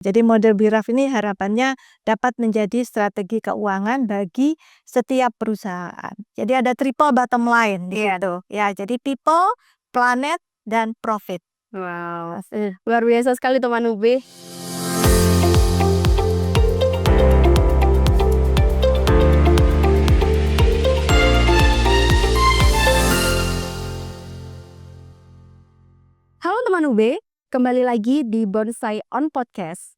Jadi model BIRAF ini harapannya dapat menjadi strategi keuangan bagi setiap perusahaan. Jadi ada triple bottom line di Iya. situ. Ya, jadi people, planet, dan profit. Wow, luar biasa sekali teman UB. Halo teman UB, kembali lagi di Bonsai on Podcast.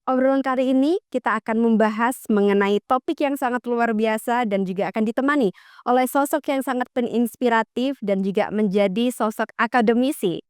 Obrolan kali ini kita akan membahas mengenai topik yang sangat luar biasa dan juga akan ditemani oleh sosok yang sangat inspiratif dan juga menjadi sosok akademisi.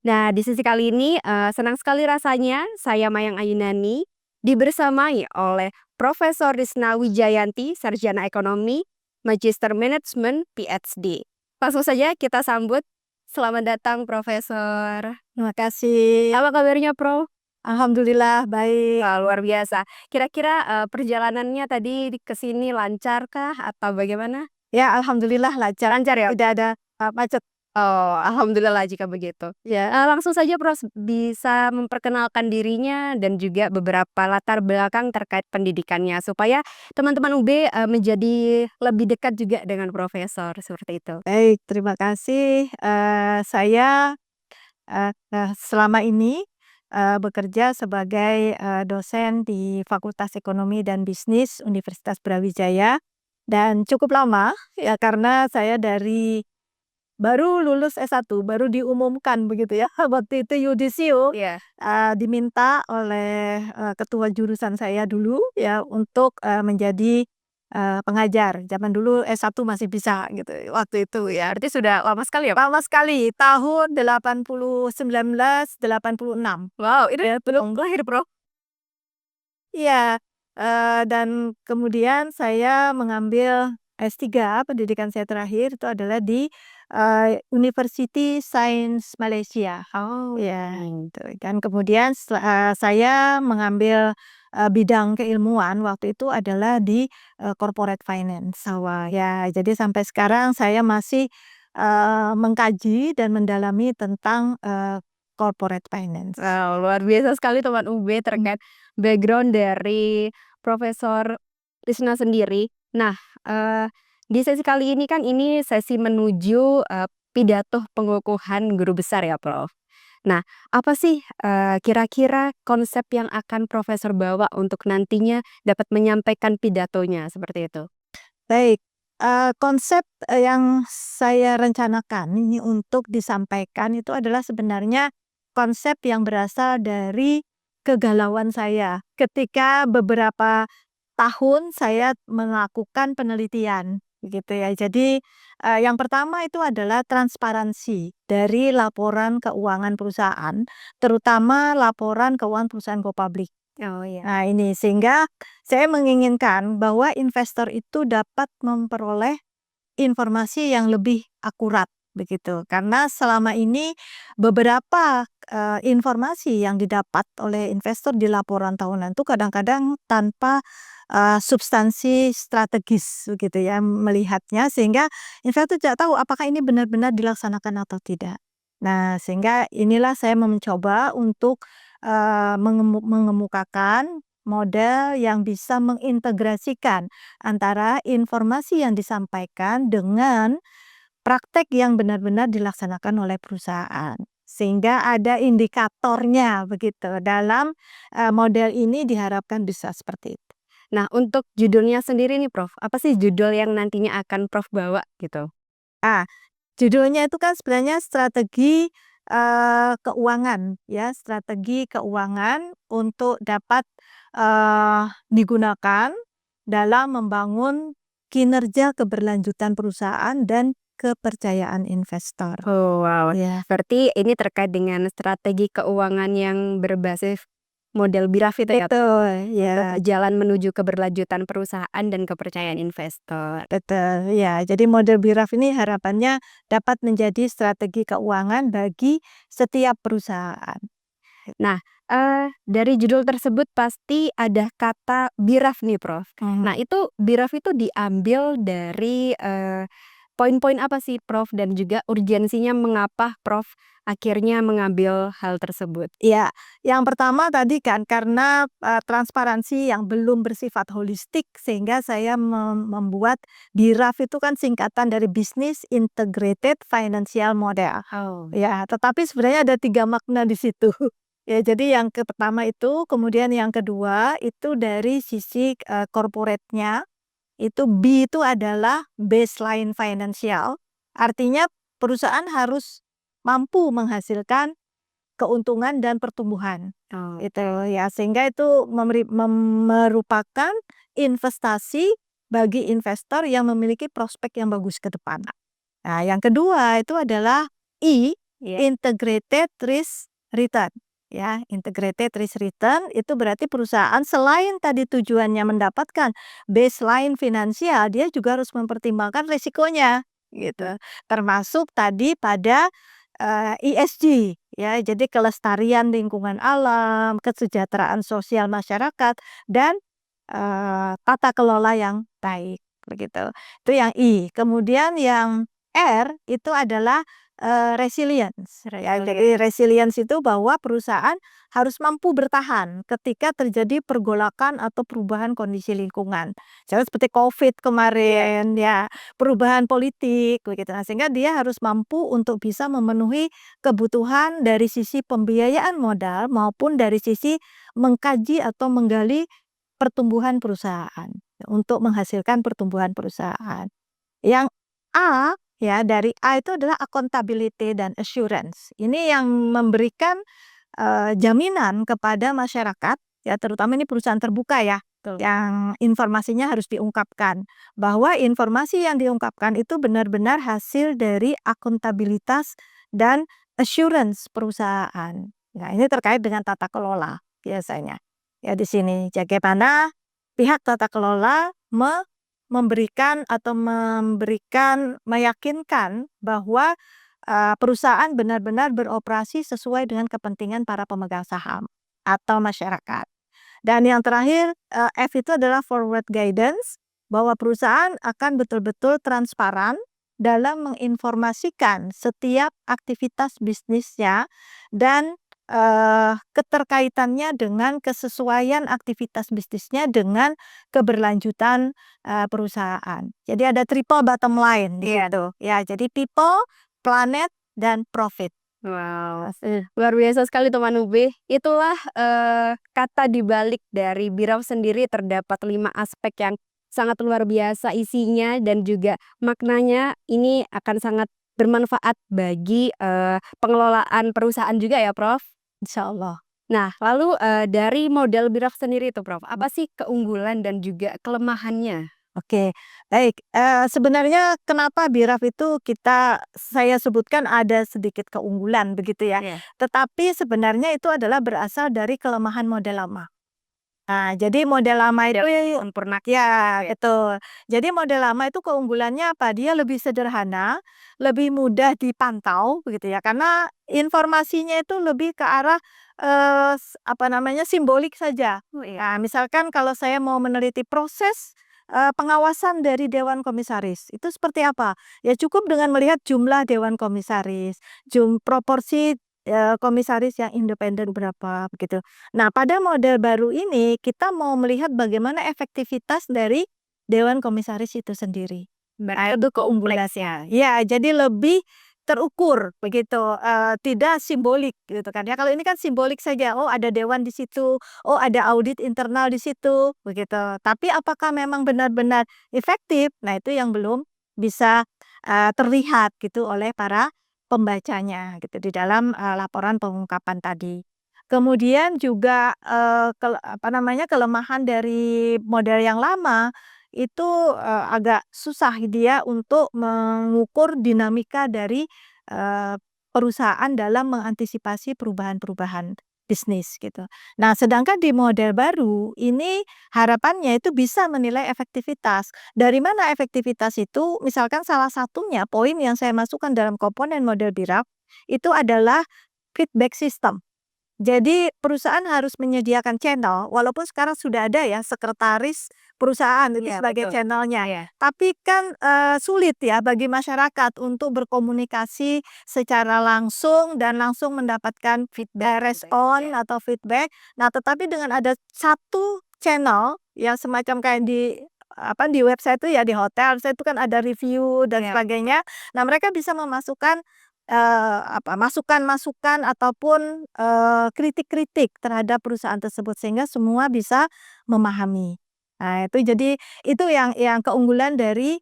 Nah, di sisi kali ini senang sekali rasanya saya Mayang Ayunani dibersamai oleh Profesor Risna Wijayanti, Sarjana Ekonomi, Magister Management, PhD. Langsung saja kita sambut. Selamat datang, Profesor. Terima kasih. Apa kabarnya, Prof? Alhamdulillah baik. Wah, luar biasa. Kira-kira perjalanannya tadi ke sini lancarkah atau bagaimana? Ya, alhamdulillah lancar. Lancar ya? Tidak ada macet. Oh, alhamdulillah jika begitu. Ya. Langsung saja Prof bisa memperkenalkan dirinya dan juga beberapa latar belakang terkait pendidikannya supaya teman-teman UB menjadi lebih dekat juga dengan profesor seperti itu. Baik, terima kasih. Saya selama ini bekerja sebagai dosen di Fakultas Ekonomi dan Bisnis Universitas Brawijaya dan cukup lama ya karena saya baru lulus S1, baru diumumkan begitu ya. Waktu itu yudisium Iya. diminta oleh ketua jurusan saya dulu ya untuk menjadi pengajar. Zaman dulu S1 masih bisa gitu waktu itu ya. Berarti sudah lama sekali ya, Pak? Lama sekali, tahun 1986. Wow, itu Ya, belum lahir, Prof. iya, dan kemudian saya mengambil S3, pendidikan saya terakhir itu adalah di University Science Malaysia. Oh. Ya, gitu. Dan kemudian saya mengambil bidang keilmuan waktu itu adalah di corporate finance. Ya, jadi sampai sekarang saya masih mengkaji dan mendalami tentang corporate finance. Wow, luar biasa sekali teman UB terkait background dari Profesor Risna sendiri. Nah, di sesi kali ini kan ini sesi menuju pidato pengukuhan guru besar ya, Prof. Nah, apa sih kira-kira konsep yang akan Profesor bawa untuk nantinya dapat menyampaikan pidatonya seperti itu? Baik, konsep yang saya rencanakan ini untuk disampaikan itu adalah sebenarnya konsep yang berasal dari kegalauan saya ketika beberapa tahun saya melakukan penelitian, begitu ya. Jadi, yang pertama itu adalah transparansi dari laporan keuangan perusahaan, terutama laporan keuangan perusahaan go public. Oh iya. Nah ini, sehingga saya menginginkan bahwa investor itu dapat memperoleh informasi yang lebih akurat, begitu. Karena selama ini beberapa, informasi yang didapat oleh investor di laporan tahunan itu kadang-kadang tanpa, substansi strategis, begitu ya, melihatnya sehingga investor tidak tahu apakah ini benar-benar dilaksanakan atau tidak. Nah, sehingga inilah saya mencoba untuk, mengemukakan model yang bisa mengintegrasikan antara informasi yang disampaikan dengan praktek yang benar-benar dilaksanakan oleh perusahaan. Sehingga ada indikatornya begitu. Dalam model ini diharapkan bisa seperti itu. Nah, untuk judulnya sendiri nih, Prof. Apa sih judul yang nantinya akan Prof bawa gitu? Judulnya itu kan sebenarnya strategi keuangan ya, strategi keuangan untuk dapat digunakan dalam membangun kinerja keberlanjutan perusahaan dan kepercayaan investor. Oh, wow. Ya. Berarti ini terkait dengan strategi keuangan yang berbasis model BIRAF itu ya? Betul, ya. Jalan menuju keberlanjutan perusahaan dan kepercayaan investor. Betul, ya. Jadi model BIRAF ini harapannya dapat menjadi strategi keuangan bagi setiap perusahaan. Nah, dari judul tersebut pasti ada kata BIRAF nih, Prof. Nah, itu BIRAF itu diambil dari poin-poin apa sih Prof dan juga urgensinya mengapa Prof akhirnya mengambil hal tersebut? Ya, yang pertama tadi kan karena, transparansi yang belum bersifat holistik sehingga saya membuat BIRAF itu kan singkatan dari Business Integrated Financial Model. Oh. Ya, tetapi sebenarnya ada 3 makna di situ. Ya, jadi yang pertama itu, kemudian yang kedua itu dari sisi, corporate-nya, itu B itu adalah baseline financial, artinya perusahaan harus mampu menghasilkan keuntungan dan pertumbuhan, Oh. itu ya. Sehingga itu merupakan investasi bagi investor yang memiliki prospek yang bagus ke depan. Nah, yang kedua itu adalah I, Iya. integrated risk return, ya. Integrated risk return itu berarti perusahaan selain tadi tujuannya mendapatkan baseline finansial, dia juga harus mempertimbangkan risikonya, gitu. Termasuk tadi pada, ESG, ya. Jadi kelestarian lingkungan alam, kesejahteraan sosial masyarakat, dan, tata kelola yang baik, begitu. Itu yang I. Kemudian yang R itu adalah, resilience, ya. Jadi resilience itu bahwa perusahaan harus mampu bertahan ketika terjadi pergolakan atau perubahan kondisi lingkungan. Misalnya seperti Covid kemarin, ya, perubahan politik, begitu. Nah, sehingga dia harus mampu untuk bisa memenuhi kebutuhan dari sisi pembiayaan modal maupun dari sisi mengkaji atau menggali pertumbuhan perusahaan, untuk menghasilkan pertumbuhan perusahaan. Yang A, ya, dari A itu adalah accountability dan assurance. Ini yang memberikan, jaminan kepada masyarakat, ya, terutama ini perusahaan terbuka ya, Betul. yang informasinya harus diungkapkan, bahwa informasi yang diungkapkan itu benar-benar hasil dari akuntabilitas dan assurance perusahaan. Nah, ini terkait dengan tata kelola biasanya. Ya, di sini bagaimana pihak tata kelola meyakinkan bahwa, perusahaan benar-benar beroperasi sesuai dengan kepentingan para pemegang saham atau masyarakat. Dan yang terakhir, F itu adalah forward guidance, bahwa perusahaan akan betul-betul transparan dalam menginformasikan setiap aktivitas bisnisnya dan, keterkaitannya dengan kesesuaian aktivitas bisnisnya dengan keberlanjutan, perusahaan. Jadi ada triple bottom line di Iya. situ. Ya, jadi people, planet, dan profit. Wow, luar biasa sekali teman UB. Itulah, kata di balik dari BIRAF sendiri terdapat 5 aspek yang sangat luar biasa isinya dan juga maknanya ini akan sangat bermanfaat bagi, pengelolaan perusahaan juga ya, Prof? Insyaallah. Nah, lalu, dari model BIRAF sendiri itu, Prof, apa sih keunggulan dan juga kelemahannya? Oke, baik, sebenarnya kenapa BIRAF itu saya sebutkan ada sedikit keunggulan begitu ya, Iya. tetapi sebenarnya itu adalah berasal dari kelemahan model lama. Nah, jadi model lama itu Sempurna. ya, betul. Jadi model lama itu keunggulannya apa? Dia lebih sederhana, lebih mudah dipantau begitu ya, karena informasinya itu lebih ke arah, apa namanya, simbolik saja. Oh, iya. Nah, misalkan kalau saya mau meneliti proses, pengawasan dari dewan komisaris, itu seperti apa? Ya cukup dengan melihat jumlah dewan komisaris, proporsi, komisaris yang independen berapa, begitu. Nah, pada model baru ini kita mau melihat bagaimana efektivitas dari dewan komisaris itu sendiri. Nah, itu keunggulannya. Ya, jadi lebih terukur begitu, tidak simbolik gitu kan ya. Kalau ini kan simbolik saja, oh ada dewan di situ, oh ada audit internal di situ, begitu. Tapi apakah memang benar-benar efektif? Nah, itu yang belum bisa, terlihat gitu oleh para pembacanya gitu di dalam, laporan pengungkapan tadi. Kemudian juga, apa namanya, kelemahan dari model yang lama itu, agak susah dia untuk mengukur dinamika dari, perusahaan dalam mengantisipasi perubahan-perubahan bisnis gitu. Nah, sedangkan di model baru ini harapannya itu bisa menilai efektivitas. Dari mana efektivitas itu? Misalkan salah satunya poin yang saya masukkan dalam komponen model BIRAP itu adalah feedback system. Jadi perusahaan harus menyediakan channel, walaupun sekarang sudah ada ya sekretaris perusahaan itu Iya, sebagai betul. channelnya. Iya. Tapi kan, sulit ya bagi masyarakat untuk berkomunikasi secara langsung dan langsung mendapatkan Feedback gitu ya. respon atau feedback. Nah, tetapi dengan ada satu channel yang semacam kayak di website itu ya, di hotel, itu kan ada review dan Iya. sebagainya. Nah, mereka bisa memasukkan masukan-masukan ataupun, kritik-kritik terhadap perusahaan tersebut sehingga semua bisa memahami. Nah, itu jadi itu yang keunggulan dari,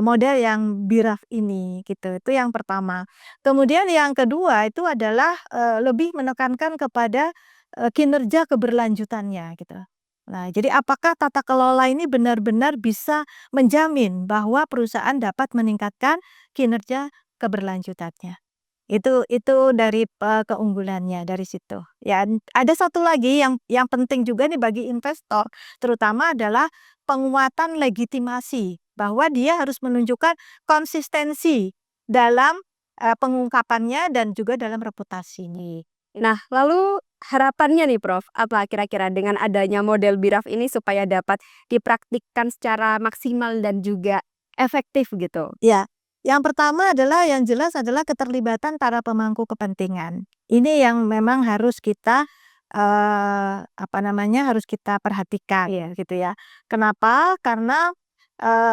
model yang BIRAF ini gitu, itu yang pertama. Kemudian yang kedua itu adalah, lebih menekankan kepada, kinerja keberlanjutannya gitu. Nah, jadi apakah tata kelola ini benar-benar bisa menjamin bahwa perusahaan dapat meningkatkan kinerja keberlanjutannya. Itu dari, keunggulannya dari situ. Ya, ada satu lagi yang penting juga nih bagi investor, terutama adalah penguatan legitimasi, bahwa dia harus menunjukkan konsistensi dalam, pengungkapannya dan juga dalam reputasinya. Nah, lalu harapannya nih Prof, apa kira-kira dengan adanya model BIRAF ini supaya dapat dipraktikkan secara maksimal dan juga efektif gitu? Ya, yang pertama adalah yang jelas adalah keterlibatan para pemangku kepentingan. Ini yang memang harus kita, apa namanya, harus kita perhatikan Iya. gitu ya. Kenapa? Karena,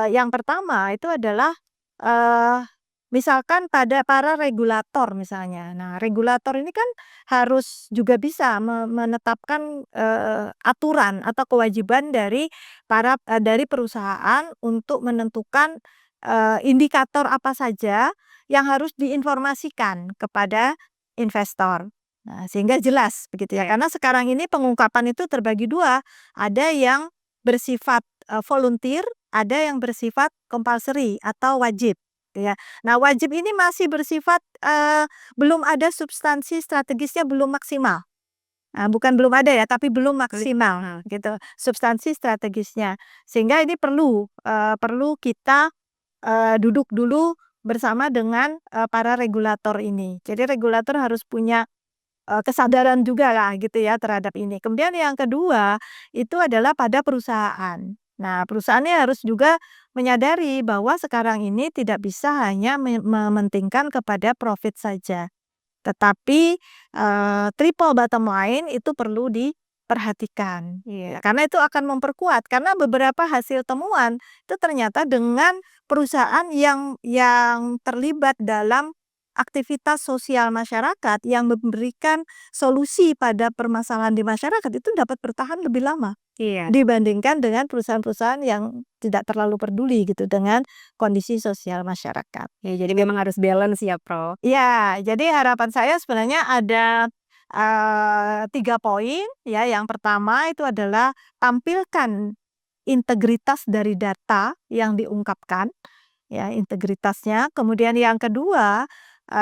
yang pertama itu adalah, eee, misalkan pada para regulator misalnya. Nah, regulator ini kan harus juga bisa menetapkan, aturan atau kewajiban dari perusahaan untuk menentukan indikator apa saja yang harus diinformasikan kepada investor. Nah, sehingga jelas begitu ya. Iya. Karena sekarang ini pengungkapan itu terbagi 2, ada yang bersifat, volunteer, ada yang bersifat compulsory atau wajib, gitu ya. Nah, wajib ini masih bersifat, belum ada substansi strategisnya belum maksimal. Nah, bukan belum ada ya, tapi belum maksimal gitu, substansi strategisnya. Sehingga ini perlu kita duduk dulu bersama dengan, para regulator ini. Jadi regulator harus punya, kesadaran juga lah gitu ya terhadap ini. Kemudian yang kedua, itu adalah pada perusahaan. Nah, perusahaannya harus juga menyadari bahwa sekarang ini tidak bisa hanya mementingkan kepada profit saja. Tetapi, triple bottom line itu perlu diperhatikan, Iya. karena itu akan memperkuat. Karena beberapa hasil temuan itu ternyata dengan perusahaan yang terlibat dalam aktivitas sosial masyarakat, yang memberikan solusi pada permasalahan di masyarakat, itu dapat bertahan lebih lama Iya. dibandingkan dengan perusahaan-perusahaan yang tidak terlalu peduli gitu dengan kondisi sosial masyarakat. Ya, jadi memang harus balance ya, Prof. Ya, jadi harapan saya sebenarnya ada, 3 poin ya. Yang pertama itu adalah tampilkan integritas dari data yang diungkapkan, ya integritasnya. Kemudian yang kedua,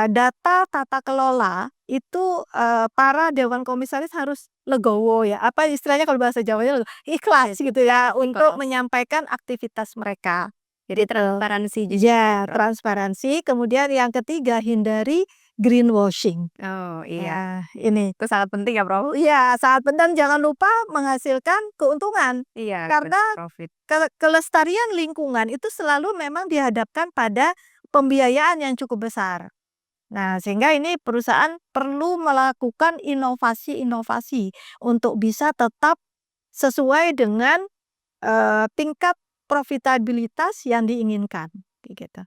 data tata kelola itu, para dewan komisaris harus legowo ya, apa istilahnya kalau bahasa Jawanya Iya. ikhlas gitu ya untuk Betul. menyampaikan aktivitas mereka. Jadi Gitu. transparansi juga Ya, Prof. transparansi. Kemudian yang ketiga, hindari greenwashing. Oh, iya. Ya, ini. Itu sangat penting ya, Prof? Iya, saat benar jangan lupa menghasilkan keuntungan. Iya, Karena profit. kelestarian lingkungan itu selalu memang dihadapkan pada pembiayaan yang cukup besar. Nah, sehingga ini perusahaan perlu melakukan inovasi-inovasi untuk bisa tetap sesuai dengan, tingkat profitabilitas yang diinginkan, kayak gitu.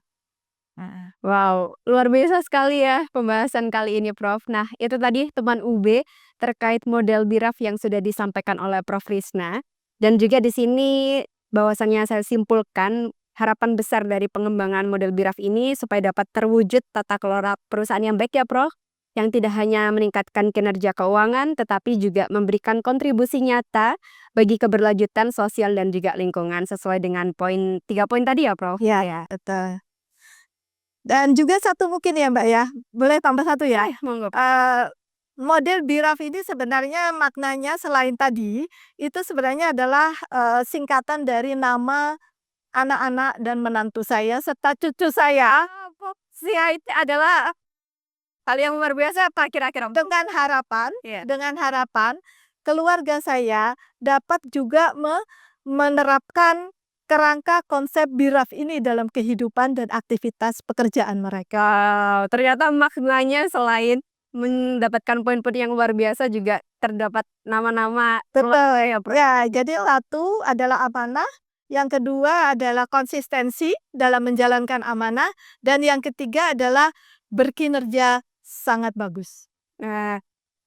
Heeh. Wow, luar biasa sekali ya pembahasan kali ini, Prof. Nah, itu tadi teman UB terkait model BIRAF yang sudah disampaikan oleh Prof. Risna. Dan juga di sini bahwasannya saya simpulkan harapan besar dari pengembangan model BIRAF ini supaya dapat terwujud tata kelola perusahaan yang baik ya, Prof. Yang tidak hanya meningkatkan kinerja keuangan, tetapi juga memberikan kontribusi nyata bagi keberlanjutan sosial dan juga lingkungan sesuai dengan 3 poin tadi ya, Prof. Iya, Ya. betul. Dan juga satu mungkin ya, Mbak, ya, boleh tambah satu ya? Monggo. Model BIRAF ini sebenarnya maknanya selain tadi, itu sebenarnya adalah, singkatan dari nama anak-anak dan menantu saya serta cucu saya. Sia itu adalah Hal yang luar biasa apa kira-kira? Dengan harapan Iya. keluarga saya dapat juga menerapkan kerangka konsep BIRAF ini dalam kehidupan dan aktivitas pekerjaan mereka. Wow, ternyata maknanya selain mendapatkan poin-poin yang luar biasa juga terdapat nama-nama Betul, ya, Prof? ya. Jadi satu adalah amanah, yang kedua adalah konsistensi dalam menjalankan amanah, dan yang ketiga adalah berkinerja sangat bagus. Nah,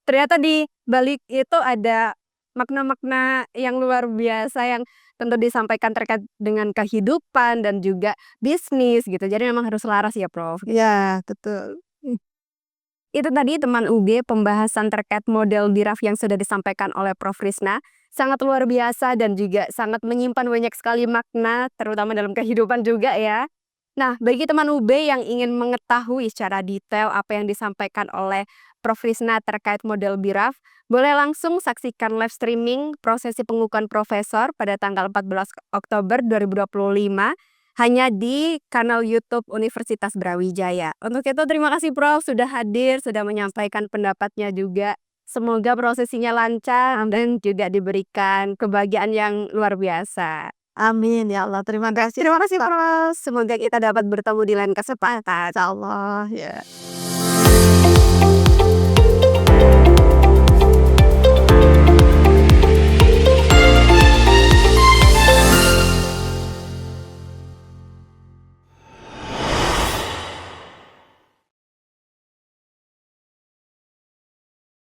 ternyata di balik itu ada makna-makna yang luar biasa yang tentu disampaikan terkait dengan kehidupan dan juga bisnis gitu. Jadi memang harus selaras ya, Prof. Ya, betul. Itu tadi teman UB pembahasan terkait model BIRAF yang sudah disampaikan oleh Prof. Risna. Sangat luar biasa dan juga sangat menyimpan banyak sekali makna, terutama dalam kehidupan juga ya. Nah, bagi teman UB yang ingin mengetahui secara detail apa yang disampaikan oleh Prof. Risna terkait model BIRAF, boleh langsung saksikan live streaming prosesi pengukuhan profesor pada tanggal 14 Oktober 2025 hanya di kanal YouTube Universitas Brawijaya. Untuk itu terima kasih Prof sudah hadir, sudah menyampaikan pendapatnya juga. Semoga prosesinya lancar dan juga diberikan kebahagiaan yang luar biasa. Amin ya Allah. Terima kasih. Terima kasih Prof. Semoga kita dapat bertemu di lain kesempatan. Insya Allah ya.